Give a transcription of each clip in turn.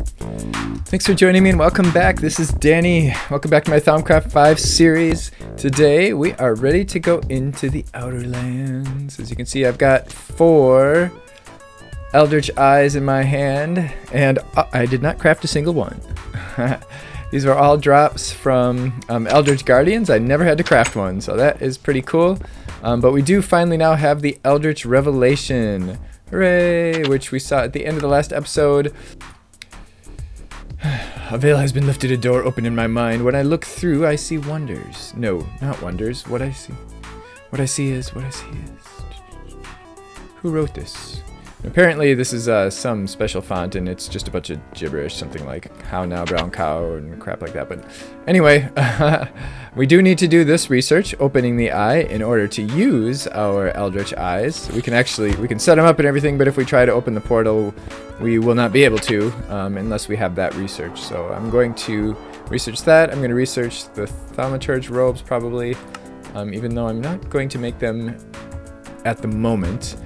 Thanks for joining me and welcome back. This is Danny. Welcome back to my Thaumcraft 5 series. Today we are ready to go into the Outer Lands. As you can see, I've got 4 Eldritch Eyes in my hand, and I did not craft a single one. These are all drops from Eldritch Guardians. I never had to craft one, so that is pretty cool. But we do finally now have the Eldritch Revelation Ray, which we saw at the end of the last episode. A veil has been lifted, a door open in my mind. When I look through, I see wonders. No, not wonders. What I see is. Who wrote this? Apparently this is some special font, and it's just a bunch of gibberish, something like how now brown cow and crap like that. But anyway, we do need to do this research, opening the eye, in order to use our Eldritch Eyes. We can set them up and everything, but if we try to open the portal, we will not be able to unless we have that research. So I'm going to research that. I'm going to research the Thaumaturge Robes probably, even though I'm not going to make them at the moment.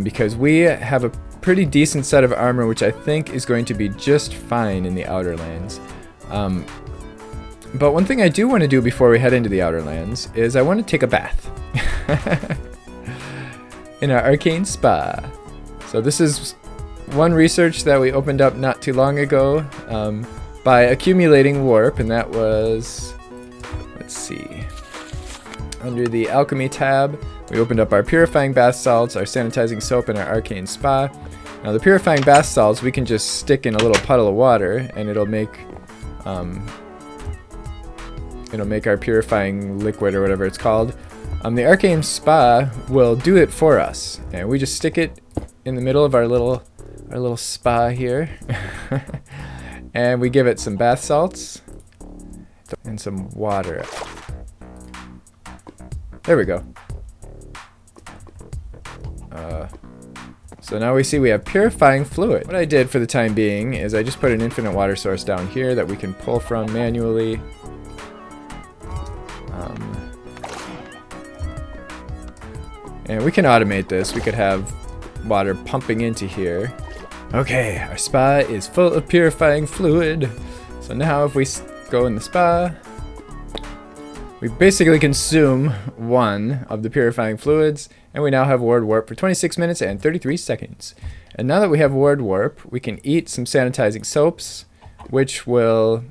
Because we have a pretty decent set of armor, which I think is going to be just fine in the Outer Lands. But one thing I do want to do before we head into the Outer Lands is I want to take a bath in our arcane spa. So this is one research that we opened up not too long ago by accumulating warp, and that was, let's see, under the alchemy tab. We opened up our purifying bath salts, our sanitizing soap, and our arcane spa. Now the purifying bath salts we can just stick in a little puddle of water, and it'll make our purifying liquid or whatever it's called. The arcane spa will do it for us, and we just stick it in the middle of our little spa here, and we give it some bath salts and some water. There we go. So now we see we have purifying fluid. What I did for the time being is I just put an infinite water source down here that we can pull from manually. And we can automate this. We could have water pumping into here. Okay, our spa is full of purifying fluid. So now if we go in the spa, we basically consume 1 of the purifying fluids, and we now have ward warp for 26 minutes and 33 seconds. And now that we have ward warp, we can eat some sanitizing soaps, which will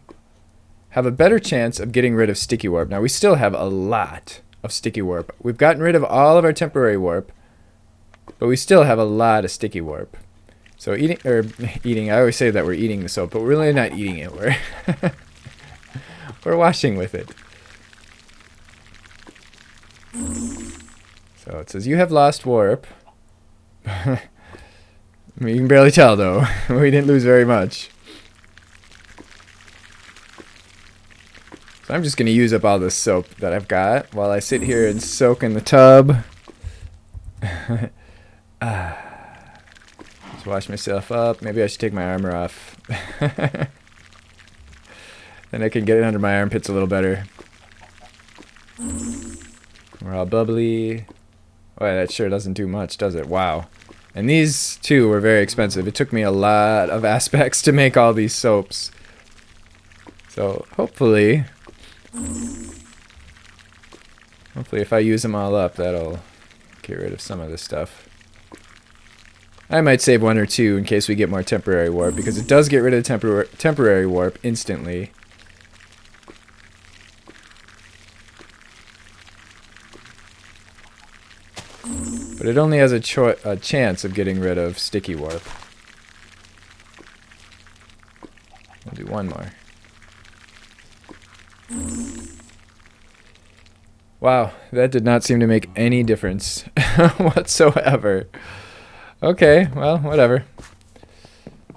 have a better chance of getting rid of sticky warp. Now we still have a lot of sticky warp. We've gotten rid of all of our temporary warp, but we still have a lot of sticky warp. So eating, I always say that we're eating the soap, but we're really not eating it. We're washing with it. So it says you have lost warp. I mean, you can barely tell though. We didn't lose very much. So I'm just going to use up all this soap that I've got while I sit here and soak in the tub. Just wash myself up. Maybe I should take my armor off. Then I can get it under my armpits a little better. We're all bubbly. Boy, that sure doesn't do much, does it? Wow. And these two were very expensive. It took me a lot of aspects to make all these soaps. So hopefully if I use them all up, that'll get rid of some of this stuff. I might save 1 or 2 in case we get more temporary warp, because it does get rid of temporary warp instantly. But it only has a chance of getting rid of sticky warp. We'll do 1 more. Wow, that did not seem to make any difference whatsoever. Okay, well, whatever.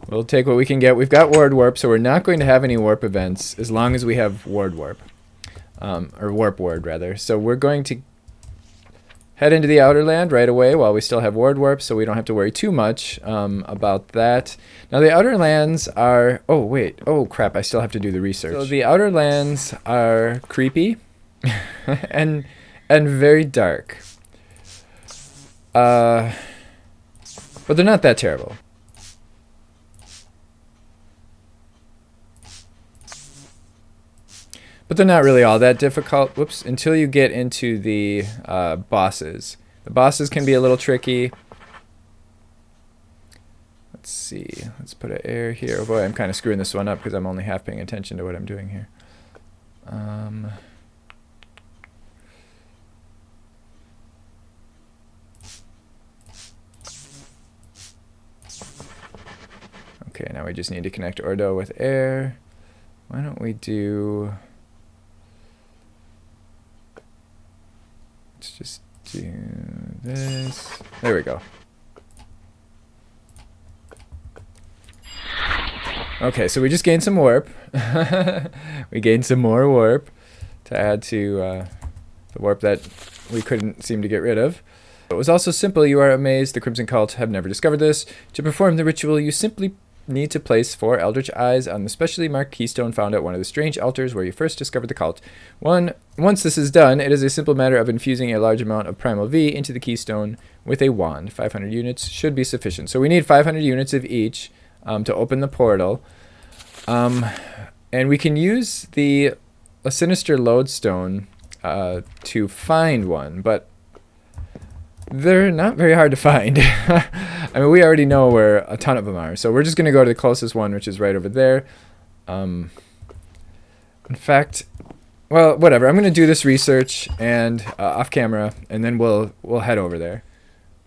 We'll take what we can get. We've got ward warp, so we're not going to have any warp events as long as we have ward warp. Or warp ward, rather. So we're going to head into the Outer Land right away while we still have ward warp, so we don't have to worry too much about that. Now the Outer Lands are... Oh, wait. Oh, crap. I still have to do the research. So the Outer Lands are creepy and very dark. But they're not that terrible. but they're not really all that difficult. Whoops, until you get into the bosses. The bosses can be a little tricky. Let's see. Let's put an air here. Oh boy, I'm kind of screwing this one up because I'm only half paying attention to what I'm doing here. Okay, now we just need to connect Ordo with air. Why don't we do... Let's just do this. There we go. Okay, so we just gained some warp. We gained some more warp to add to the warp that we couldn't seem to get rid of. It was also simple. You are amazed. The Crimson Cult have never discovered this. To perform the ritual, you simply need to place 4 Eldritch Eyes on the specially marked keystone found at one of the strange altars where you first discovered the cult. Once this is done, it is a simple matter of infusing a large amount of Primal V into the keystone with a wand. 500 units should be sufficient. So we need 500 units of each to open the portal. And we can use a Sinister Lodestone to find one, but they're not very hard to find. I mean, we already know where a ton of them are, so we're just going to go to the closest one, which is right over there. In fact, well, whatever. I'm going to do this research and off camera, and then we'll head over there.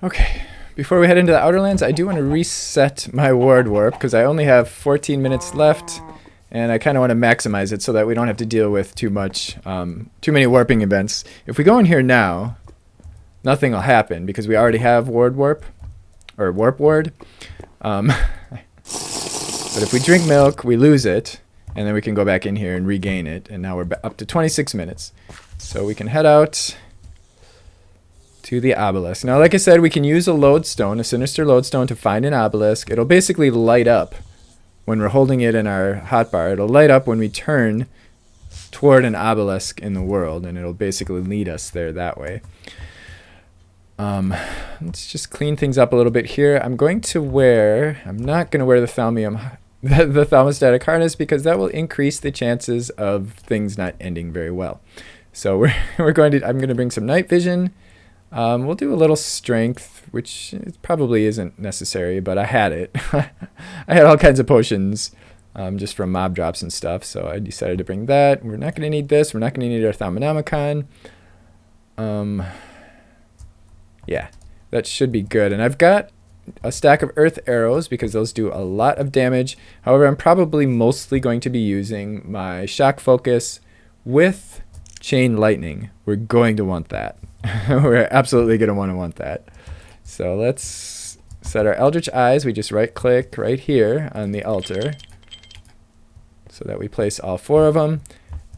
Okay. Before we head into the Outer Lands, I do want to reset my ward warp because I only have 14 minutes left, and I kind of want to maximize it so that we don't have to deal with too many warping events. If we go in here now, nothing will happen because we already have ward warp, or warp ward. But if we drink milk, we lose it, and then we can go back in here and regain it, and now we're up to 26 minutes. So we can head out to the obelisk. Now, like I said, we can use a lodestone, a Sinister Lodestone, to find an obelisk. It'll basically light up when we're holding it in our hotbar. It'll light up when we turn toward an obelisk in the world, and it'll basically lead us there that way. Let's just clean things up a little bit here. I'm not going to wear the the Thaumastatic harness because that will increase the chances of things not ending very well. So I'm going to bring some night vision. We'll do a little strength, which probably isn't necessary, but I had it. I had all kinds of potions just from mob drops and stuff, so I decided to bring that. We're not going to need this. We're not going to need our Thaumanomicon. Yeah, that should be good. And I've got a stack of earth arrows because those do a lot of damage. However, I'm probably mostly going to be using my shock focus with chain lightning. We're going to want that. We're absolutely going to want that. So let's set our Eldritch Eyes. We just right click right here on the altar so that we place all 4 of them.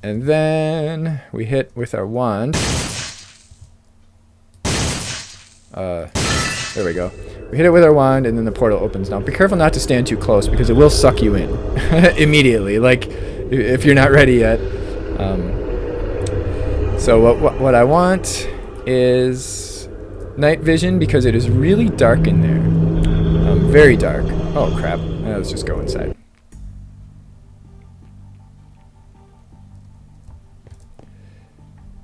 And then we hit with our wand. There we go. We hit it with our wand, and then the portal opens. Now, be careful not to stand too close, because it will suck you in immediately, like, if you're not ready yet. So what I want is night vision, because it is really dark in there. Very dark. Oh, crap. Let's just go inside.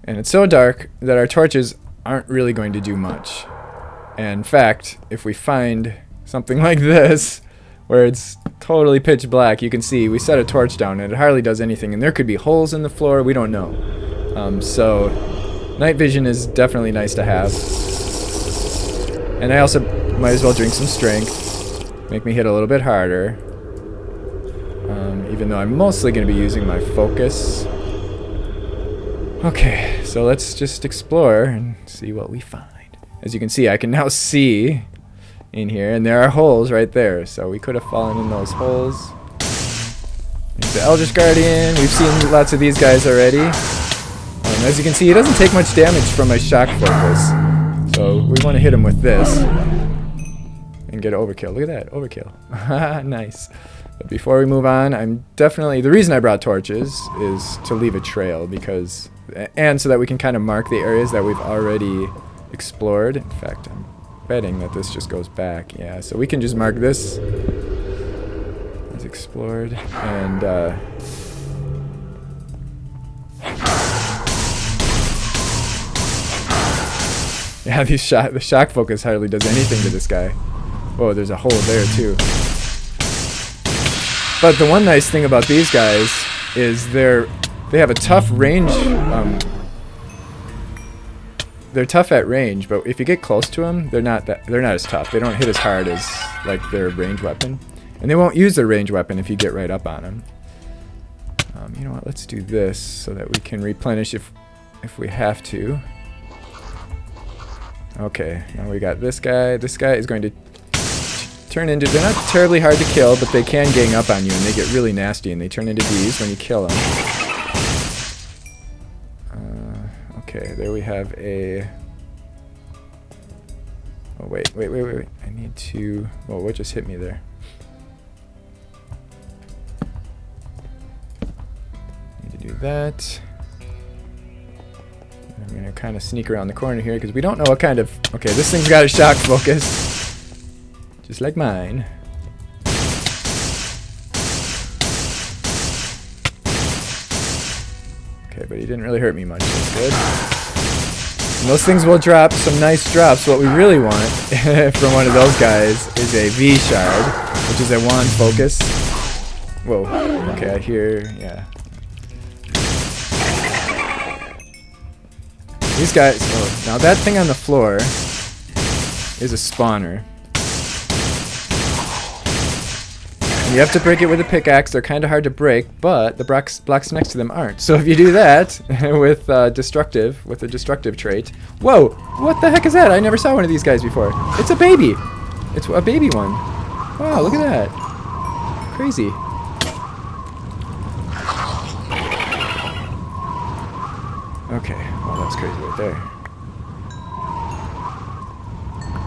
And it's so dark that our torches aren't really going to do much. And in fact, if we find something like this, where it's totally pitch black, you can see we set a torch down and it hardly does anything. And there could be holes in the floor, we don't know. So night vision is definitely nice to have. And I also might as well drink some strength, make me hit a little bit harder. Even though I'm mostly going to be using my focus. Okay, so let's just explore and see what we find. As you can see, I can now see in here, and there are holes right there, so we could have fallen in those holes. There's the Ljus Guardian. We've seen lots of these guys already. As you can see, he doesn't take much damage from my shock focus, so we want to hit him with this and get overkill. Look at that, overkill. Nice. But before we move on, the reason I brought torches is to leave a trail, and so that we can kind of mark the areas that we've already explored. In fact, I'm betting that this just goes back. Yeah, so we can just mark this as explored, and Yeah, the shock focus hardly does anything to this guy. Whoa, there's a hole there too. But the one nice thing about these guys is they have a tough range. They're tough at range, but if you get close to them, they're not as tough. They don't hit as hard as like their range weapon, and they won't use their range weapon if you get right up on them. You know what? Let's do this so that we can replenish if we have to. Okay, now we got this guy. This guy is going to turn into... They're not terribly hard to kill, but they can gang up on you, and they get really nasty, and they turn into these when you kill them. Okay, there we have a... Oh, wait. I need to... Well, what just hit me there? Need to do that. I'm going to kind of sneak around the corner here, because we don't know what kind of... Okay, this thing's got a shock focus. Just like mine. Okay, but he didn't really hurt me much. That's good. And those things will drop some nice drops. What we really want from one of those guys is a V shard, which is a wand focus. Whoa. Okay, I hear... Yeah. These guys... Oh, now that thing on the floor is a spawner. You have to break it with a pickaxe. They're kind of hard to break, but the blocks next to them aren't. So if you do that with a destructive trait... Whoa! What the heck is that? I never saw one of these guys before. It's a baby! It's a baby one. Wow, look at that. Crazy. Okay, well that was crazy right there.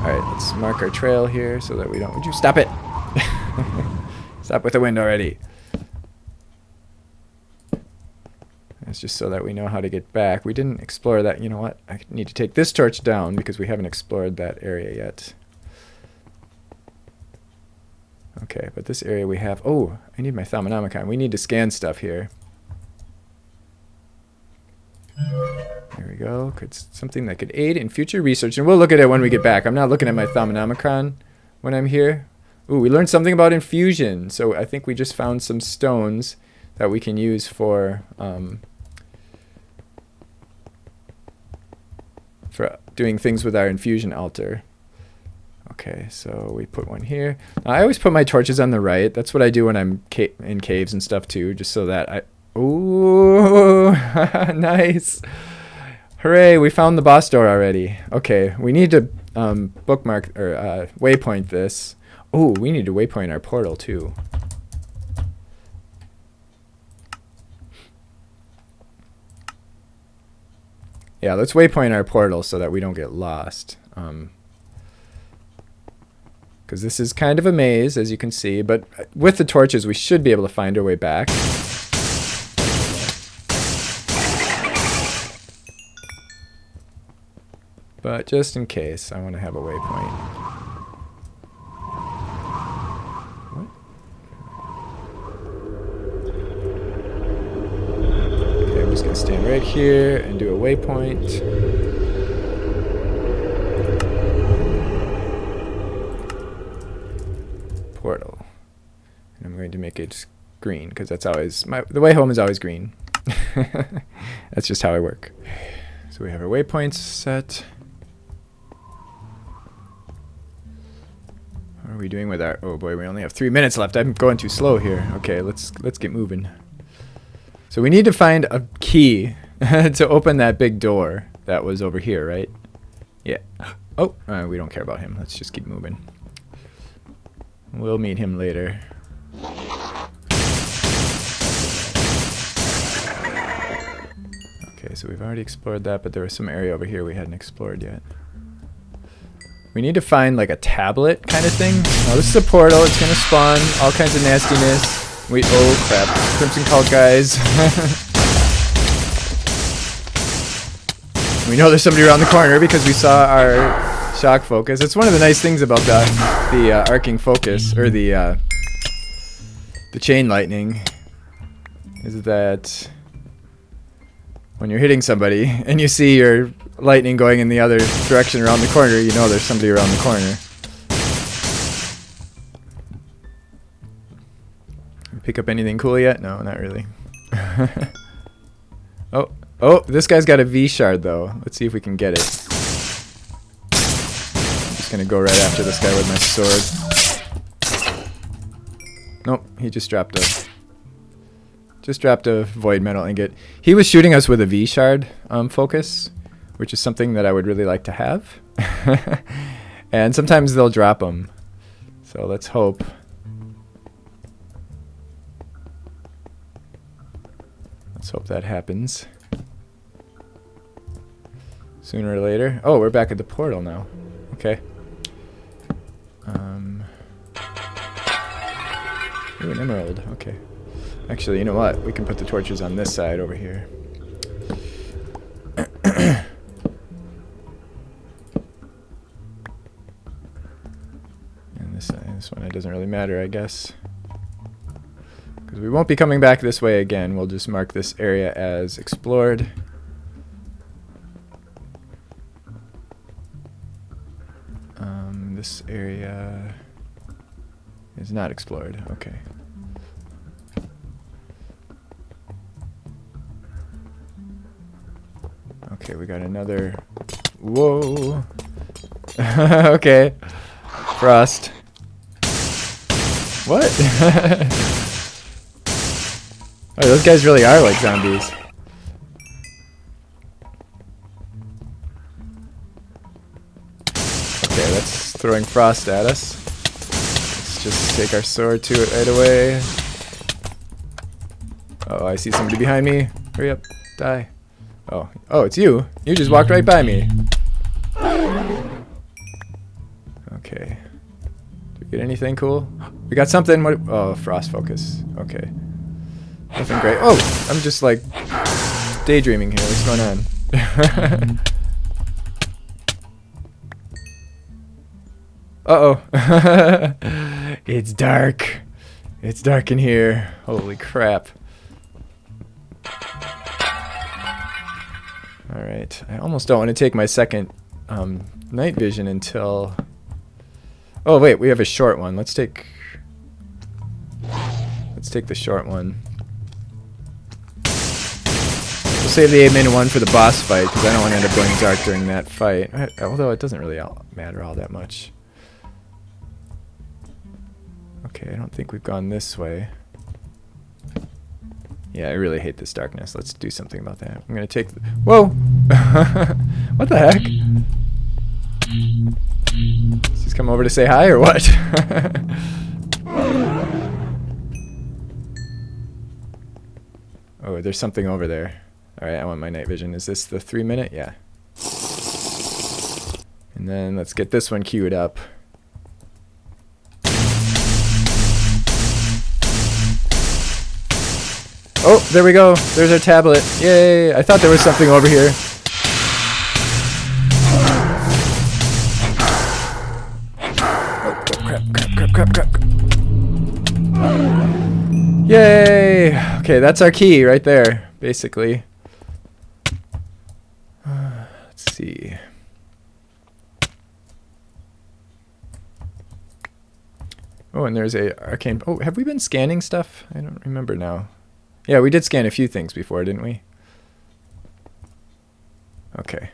Alright, let's mark our trail here so that we don't... Would you stop it? Stop with the wind already. That's just so that we know how to get back. We didn't explore that. You know what? I need to take this torch down because we haven't explored that area yet. Okay, but this area we have... Oh, I need my Thaumanomicon. We need to scan stuff here. There we go. Something that could aid in future research. And we'll look at it when we get back. I'm not looking at my Thaumanomicon when I'm here. Ooh, we learned something about infusion. So I think we just found some stones that we can use for doing things with our infusion altar. Okay, so we put one here. Now, I always put my torches on the right. That's what I do when I'm in caves and stuff too, just so that I... Ooh, nice. Hooray, we found the boss door already. Okay, we need to bookmark or waypoint this. Oh, we need to waypoint our portal too. Yeah, let's waypoint our portal so that we don't get lost. Because this is kind of a maze, as you can see, but with the torches we should be able to find our way back. But just in case, I want to have a waypoint. Okay, I'm just going to stand right here and do a waypoint. Portal. And I'm going to make it green, because that's always... the way home is always green. That's just how I work. So we have our waypoints set. What are we doing with our... Oh boy, we only have 3 minutes left. I'm going too slow here. Okay, let's get moving. So we need to find a key to open that big door that was over here, right? Yeah. Oh, we don't care about him. Let's just keep moving. We'll meet him later. Okay, so we've already explored that, but there was some area over here we hadn't explored yet. We need to find like a tablet kind of thing. Now this is a portal. It's going to spawn all kinds of nastiness. Oh crap. Crimson Cult guys. We know there's somebody around the corner because we saw our shock focus. It's one of the nice things about the arcing focus, or the chain lightning, is that when you're hitting somebody and you see your lightning going in the other direction around the corner, you know there's somebody around the corner. Pick up anything cool yet? No, not really. Oh, this guy's got a V shard though. Let's see if we can get it. I'm just gonna go right after this guy with my sword. Nope, he just dropped a void metal ingot. He was shooting us with a V shard focus, which is something that I would really like to have. And sometimes they'll drop them. So let's hope. Let's hope that happens sooner or later. Oh, we're back at the portal now. Okay. Ooh, an emerald. Okay. Actually, you know what? We can put the torches on this side over here. And this one, it doesn't really matter, I guess. Because we won't be coming back this way again. We'll just mark this area as explored. This area is not explored. Okay. Okay, we got another... Whoa! Okay. Frost. What? Oh, those guys really are like zombies. Okay, that's throwing frost at us. Let's just take our sword to it right away. Oh, I see somebody behind me. Hurry up. Die. Oh, it's you. You just walked right by me. Okay. Did we get anything cool? We got something. What? Oh, frost focus. Okay. Nothing great. Oh, I'm just like daydreaming here. What's going on? Uh-oh. It's dark. It's dark in here. Holy crap. Alright. I almost don't want to take my second night vision until... Oh, wait. We have a short one. Let's take the short one. We'll save the 8-minute one for the boss fight, because I don't want to end up going dark during that fight. Although it doesn't really matter all that much. Okay, I don't think we've gone this way. Yeah, I really hate this darkness. Let's do something about that. I'm going to take... Whoa! What the heck? She's come over to say hi, or what? Oh, there's something over there. Alright, I want my night vision. Is this the 3-minute? Yeah. And then let's get this one queued up. Oh, there we go. There's our tablet. Yay! I thought there was something over here. Oh, crap. Yay! Okay, that's our key right there, basically. Let's see. Oh, and there's a arcane... Oh, have we been scanning stuff? I don't remember now. Yeah, we did scan a few things before, didn't we? Okay.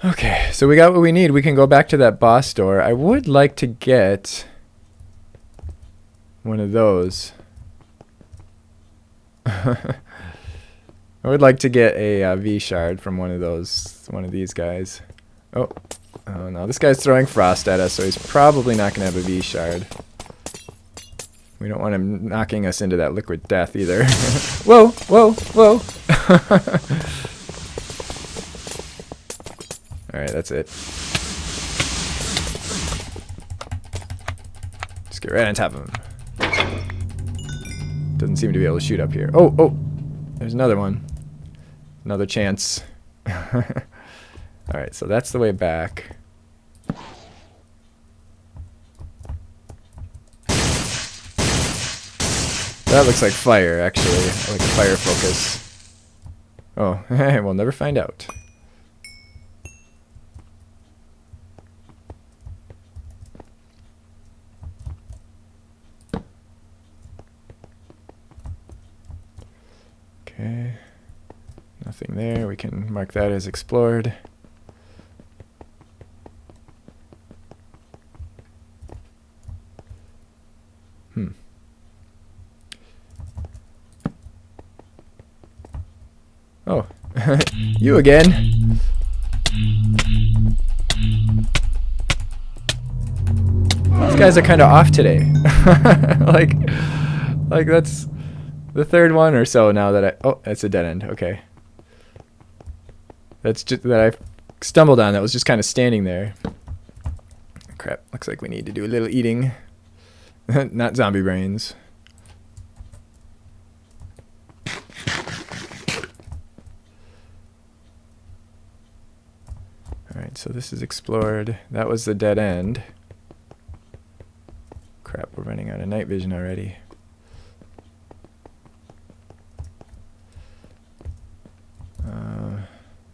Okay, so we got what we need. We can go back to that boss door. I would like to get one of those. I would like to get a V shard from one of these guys. Oh no, this guy's throwing frost at us, so he's probably not going to have a V shard. We don't want him knocking us into that liquid death either. Whoa! Alright, that's it. Just get right on top of him. Doesn't seem to be able to shoot up here. Oh! There's another one. Another chance. Alright, so that's the way back. That looks like fire, actually. Like a fire focus. Oh, we'll never find out. Okay. Nothing there. We can mark that as explored. Oh, you again. These guys are kind of off today. like that's the third one or so now that oh, that's a dead end. Okay. That's just that I stumbled on. That was just kind of standing there. Crap. Looks like we need to do a little eating. Not zombie brains. Alright, so this is explored. That was the dead end. Crap, we're running out of night vision already.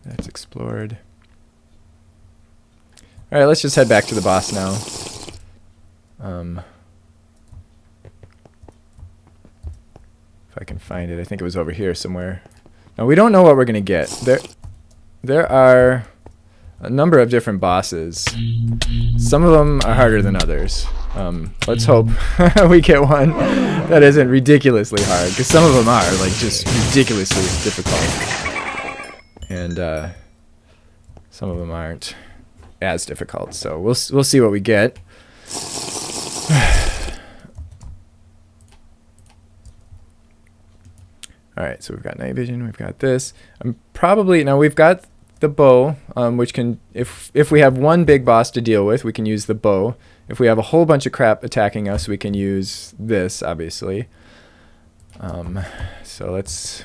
That's explored. Alright, let's just head back to the boss now. If I can find it. I think it was over here somewhere. Now, we don't know what we're going to get. There are a number of different bosses. Some of them are harder than others. Let's hope we get one that isn't ridiculously hard, because some of them are like just ridiculously difficult, and some of them aren't as difficult. So we'll see what we get. All right, so we've got night vision. We've got this. Now we've got the bow, which can, if we have one big boss to deal with, we can use the bow. If we have a whole bunch of crap attacking us, we can use this, obviously. So let's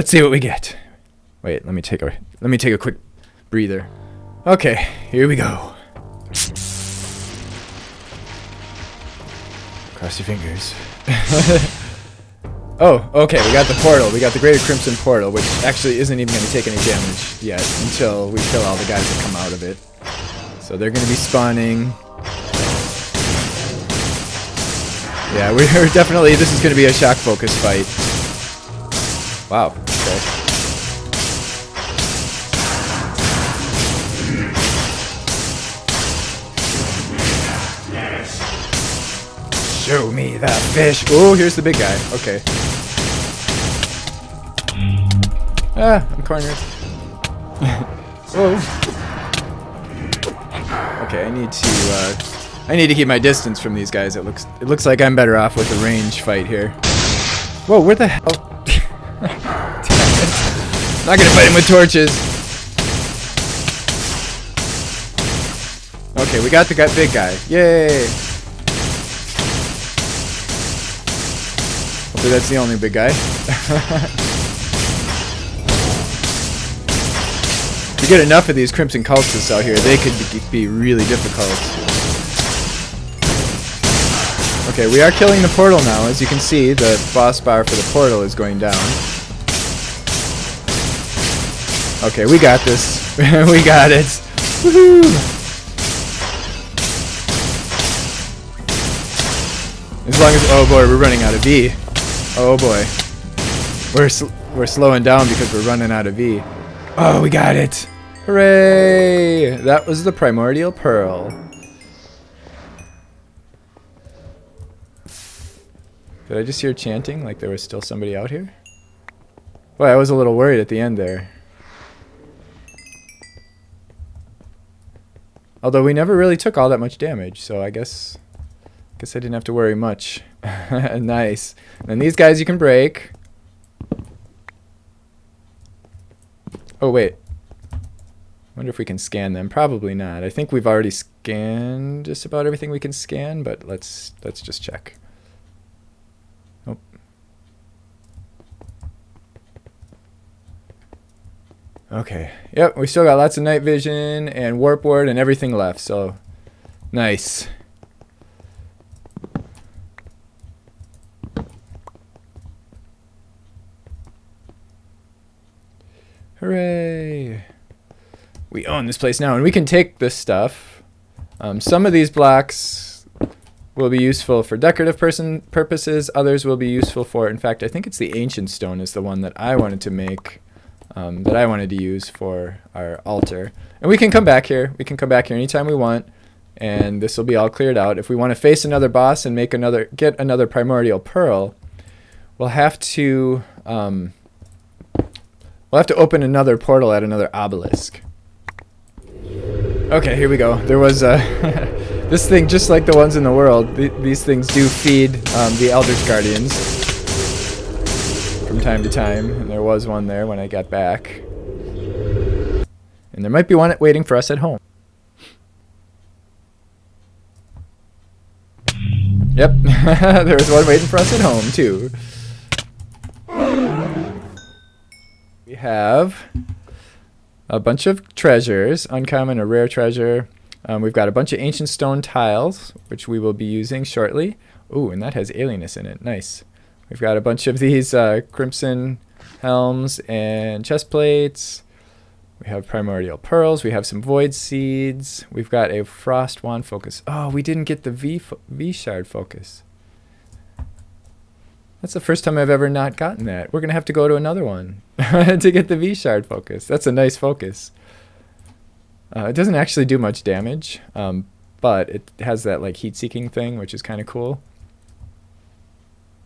see what we get. Wait, let me take a quick breather. Okay, here we go. Cross your fingers. Oh, okay, we got the portal. We got the Greater Crimson Portal, which actually isn't even going to take any damage yet until we kill all the guys that come out of it. So they're going to be spawning. Yeah, we're definitely, this is going to be a shock focus fight. Wow, okay. Show me that fish. Oh, here's the big guy. Okay. Ah, I'm cornered. Whoa. Okay, I need to keep my distance from these guys. It looks like I'm better off with a range fight here. Whoa, where the hell? Not gonna fight him with torches. Okay, we got the big guy. Yay! Hopefully that's the only big guy. If you get enough of these Crimson Cultists out here, they could be really difficult. Okay, we are killing the portal now. As you can see, the boss bar for the portal is going down. Okay, we got this. We got it. Woohoo! As long as, oh boy, we're running out of V. Oh boy. We're slowing down because we're running out of V. Oh, we got it. Hooray! That was the Primordial Pearl. Did I just hear chanting like there was still somebody out here? Boy, I was a little worried at the end there. Although we never really took all that much damage, so I guess I didn't have to worry much. Nice. And these guys you can break. Oh wait. Wonder if we can scan them. Probably not. I think we've already scanned just about everything we can scan, but let's just check. Oh. Okay. Yep, we still got lots of night vision and warp ward and everything left, so nice. Hooray! We own this place now, and we can take this stuff. Some of these blocks will be useful for decorative purposes. Others will be useful for, in fact, I think it's the ancient stone is the one that I wanted to make, that I wanted to use for our altar. And we can come back here. We can come back here anytime we want, and this will be all cleared out. If we want to face another boss and get another Primordial Pearl, we'll have to open another portal at another obelisk. Okay, here we go. There was this thing, just like the ones in the world. These things do feed the Elderts Guardians from time to time, and there was one there when I got back. And there might be one waiting for us at home. Yep, there was one waiting for us at home, too. We have a bunch of treasures, uncommon or rare treasure. We've got a bunch of ancient stone tiles, which we will be using shortly. Ooh, and that has alienness in it. Nice. We've got a bunch of these crimson helms and chest plates. We have primordial pearls. We have some void seeds. We've got a frost wand focus. Oh, we didn't get the V shard focus. That's the first time I've ever not gotten that. We're going to have to go to another one to get the V shard focus. That's a nice focus. It doesn't actually do much damage, but it has that like heat-seeking thing, which is kind of cool.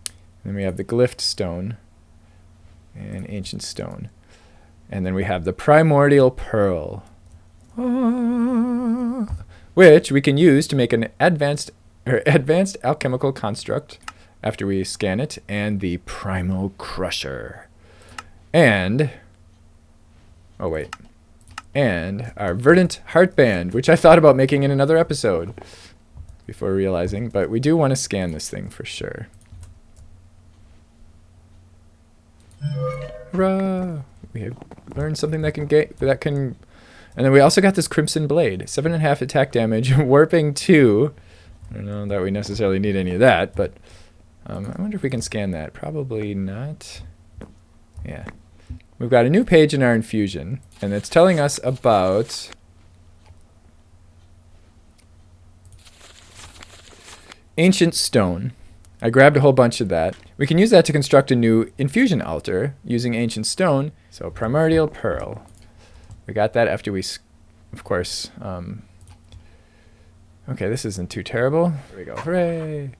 And then we have the glyphed stone and ancient stone. And then we have the Primordial Pearl, which we can use to make an advanced alchemical construct after we scan it, and the Primal Crusher. And, oh wait, and our Verdant Heartband, which I thought about making in another episode before realizing, but we do want to scan this thing for sure. Hurrah! We have learned something that can and then we also got this Crimson Blade, 7.5 attack damage, warping 2. I don't know that we necessarily need any of that, but I wonder if we can scan that. Probably not. Yeah. We've got a new page in our infusion, and it's telling us about ancient stone. I grabbed a whole bunch of that. We can use that to construct a new infusion altar using ancient stone. So Primordial Pearl. We got that after we, of course. Okay, this isn't too terrible. Here we go. Hooray!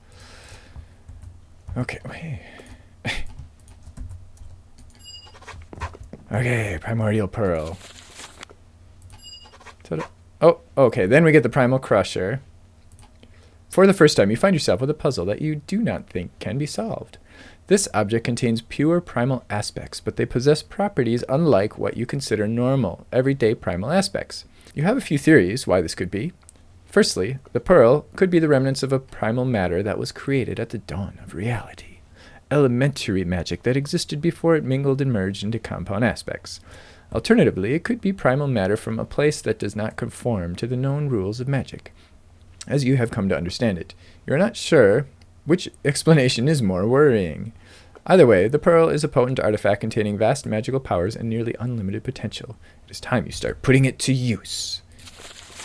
Okay, wait. Okay, Primordial Pearl. Oh, okay, then we get the Primal Crusher. For the first time, you find yourself with a puzzle that you do not think can be solved. This object contains pure primal aspects, but they possess properties unlike what you consider normal, everyday primal aspects. You have a few theories why this could be. Firstly, the pearl could be the remnants of a primal matter that was created at the dawn of reality. Elementary magic that existed before it mingled and merged into compound aspects. Alternatively, it could be primal matter from a place that does not conform to the known rules of magic, as you have come to understand it. You are not sure which explanation is more worrying. Either way, the pearl is a potent artifact containing vast magical powers and nearly unlimited potential. It is time you start putting it to use.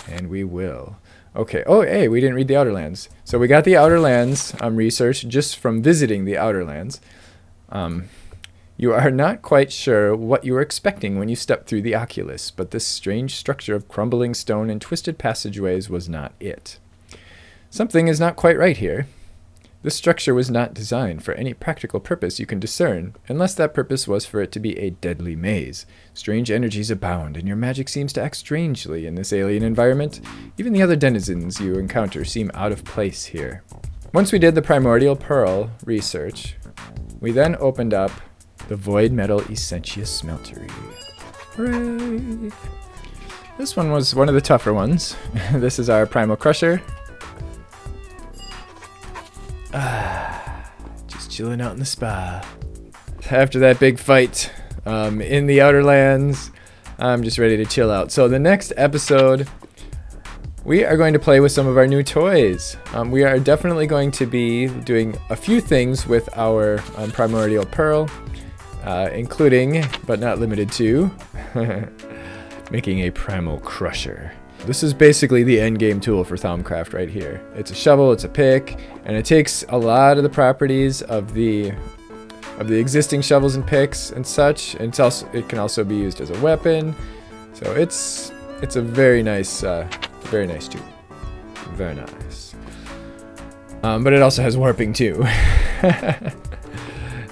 And we will. Okay. Oh, hey, we didn't read the Outer Lands. So we got the Outer Lands research just from visiting the Outer Lands. You are not quite sure what you were expecting when you stepped through the Oculus, but this strange structure of crumbling stone and twisted passageways was not it. Something is not quite right here. This structure was not designed for any practical purpose you can discern, unless that purpose was for it to be a deadly maze. Strange energies abound, and your magic seems to act strangely in this alien environment. Even the other denizens you encounter seem out of place here. Once we did the Primordial Pearl research, we then opened up the Void Metal Essentia Smeltery. Hooray! This one was one of the tougher ones. This is our Primal Crusher. Just chilling out in the spa. After that big fight in the Outer Lands, I'm just ready to chill out. So the next episode, we are going to play with some of our new toys. We are definitely going to be doing a few things with our Primordial Pearl. including, but not limited to, making a Primal Crusher. This is basically the end game tool for Thaumcraft right here. It's a shovel, it's a pick, and it takes a lot of the properties of the existing shovels and picks and such. And it can also be used as a weapon. So it's a very nice tool. Very nice. But it also has warping too.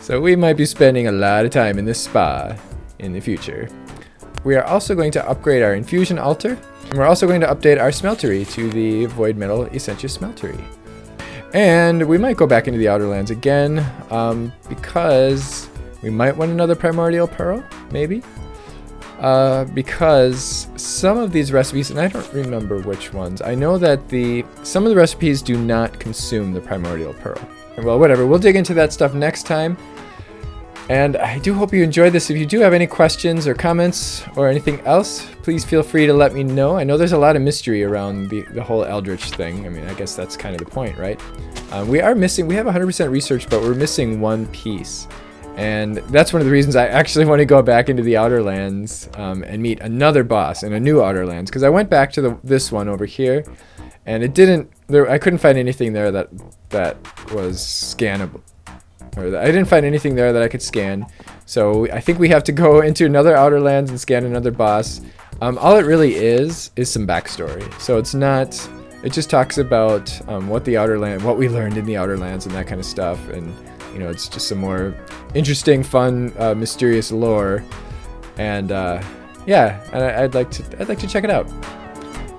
So we might be spending a lot of time in this spa in the future. We are also going to upgrade our Infusion Altar, and we're also going to update our smeltery to the Void Metal Essentious Smeltery. And we might go back into the Outer Lands again, because we might want another Primordial Pearl, maybe. Because some of these recipes, and I don't remember which ones, I know that some of the recipes do not consume the Primordial Pearl. Well, whatever, we'll dig into that stuff next time. And I do hope you enjoyed this. If you do have any questions or comments or anything else, please feel free to let me know. I know there's a lot of mystery around the whole Eldritch thing. I mean, I guess that's kind of the point, right? We have 100% research, but we're missing one piece. And that's one of the reasons I actually want to go back into the Outer Lands and meet another boss in a new Outer Lands. Because I went back to this one over here, and I couldn't find anything there that was scannable. I didn't find anything there that I could scan, so I think we have to go into another Outer Lands and scan another boss. All it really is some backstory. So it's not. It just talks about what we learned in the Outer Lands and that kind of stuff, and it's just some more interesting, fun, mysterious lore. And yeah, and I'd like to check it out.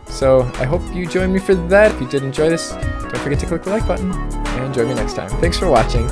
So I hope you join me for that. If you did enjoy this, don't forget to click the like button and join me next time. Thanks for watching.